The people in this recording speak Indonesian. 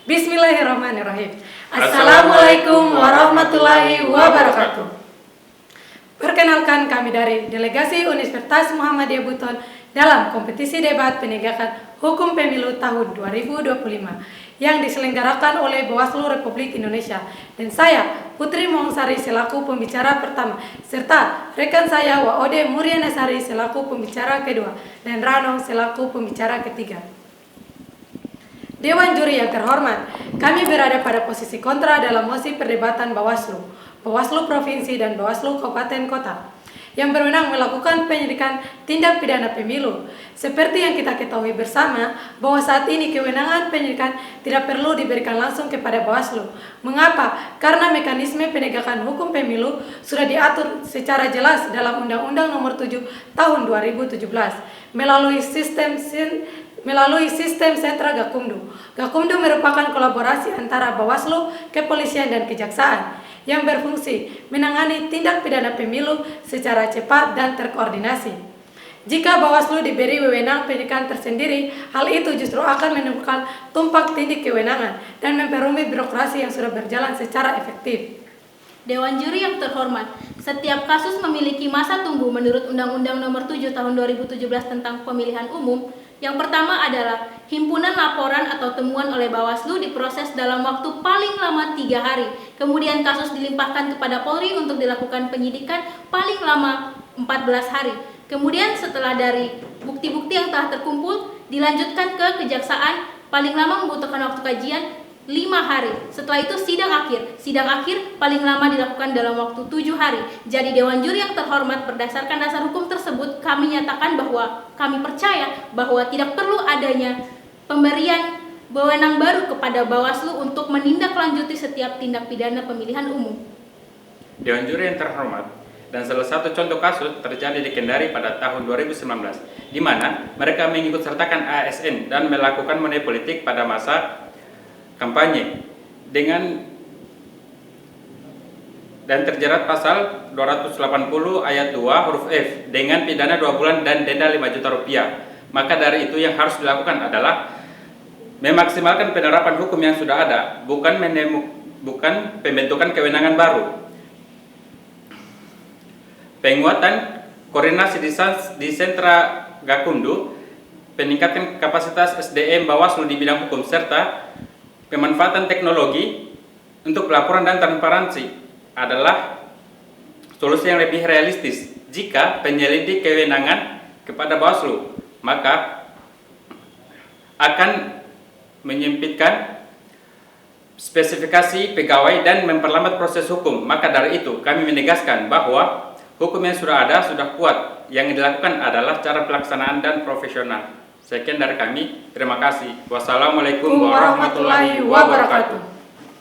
Bismillahirrahmanirrahim. Assalamualaikum warahmatullahi wabarakatuh. Perkenalkan, kami dari Delegasi Universitas Muhammadiyah Buton dalam kompetisi debat penegakan hukum pemilu tahun 2025 yang diselenggarakan oleh Bawaslu Republik Indonesia, dan saya Putri Mongsari selaku pembicara pertama, serta rekan saya Waode Murianasari selaku pembicara kedua, dan Rano selaku pembicara ketiga. Dewan juri yang terhormat, kami berada pada posisi kontra dalam mosi perdebatan Bawaslu, Bawaslu Provinsi dan Bawaslu Kabupaten Kota yang berwenang melakukan penyidikan tindak pidana pemilu. Seperti yang kita ketahui bersama, bahwa saat ini kewenangan penyidikan tidak perlu diberikan langsung kepada Bawaslu. Mengapa? Karena mekanisme penegakan hukum pemilu sudah diatur secara jelas dalam Undang-Undang Nomor 7 Tahun 2017 melalui sistem sentra Gakumdu. Gakumdu merupakan kolaborasi antara Bawaslu, Kepolisian, dan Kejaksaan yang berfungsi menangani tindak pidana pemilu secara cepat dan terkoordinasi. Jika Bawaslu diberi wewenang penyidikan tersendiri, hal itu justru akan menimbulkan tumpang tindih kewenangan dan memperumit birokrasi yang sudah berjalan secara efektif. Dewan juri yang terhormat, setiap kasus memiliki masa tunggu menurut Undang-Undang Nomor 7 Tahun 2017 tentang Pemilihan Umum. Yang pertama adalah himpunan laporan atau temuan oleh Bawaslu diproses dalam waktu paling lama 3 hari. Kemudian kasus dilimpahkan kepada Polri untuk dilakukan penyidikan paling lama 14 hari. Kemudian setelah dari bukti-bukti yang telah terkumpul dilanjutkan ke Kejaksaan, paling lama membutuhkan waktu kajian 5 hari. Setelah itu sidang akhir. Sidang akhir paling lama dilakukan dalam waktu 7 hari. Jadi Dewan Juri yang terhormat, berdasarkan dasar hukum tersebut, kami nyatakan bahwa kami percaya bahwa tidak perlu adanya pemberian wewenang baru kepada Bawaslu untuk menindaklanjuti setiap tindak pidana pemilihan umum. Dewan Juri yang terhormat, dan salah satu contoh kasus terjadi di Kendari pada tahun 2019, di mana mereka mengikutsertakan ASN dan melakukan money politik pada masa kampanye dan terjerat pasal 280 ayat 2 huruf F dengan pidana 2 bulan dan denda 5 juta rupiah. Maka dari itu yang harus dilakukan adalah memaksimalkan penerapan hukum yang sudah ada, bukan pembentukan kewenangan baru. Penguatan koordinasi di sentra Gakumdu, peningkatan kapasitas SDM Bawaslu di bidang hukum, serta pemanfaatan teknologi untuk pelaporan dan transparansi adalah solusi yang lebih realistis. Jika penyelidik kewenangan kepada Bawaslu, maka akan menyempitkan spesifikasi pegawai dan memperlambat proses hukum. Maka dari itu kami menegaskan bahwa hukum yang sudah ada sudah kuat. Yang dilakukan adalah cara pelaksanaan dan profesional. Sekian dari kami, terima kasih. Wassalamualaikum warahmatullahi wabarakatuh.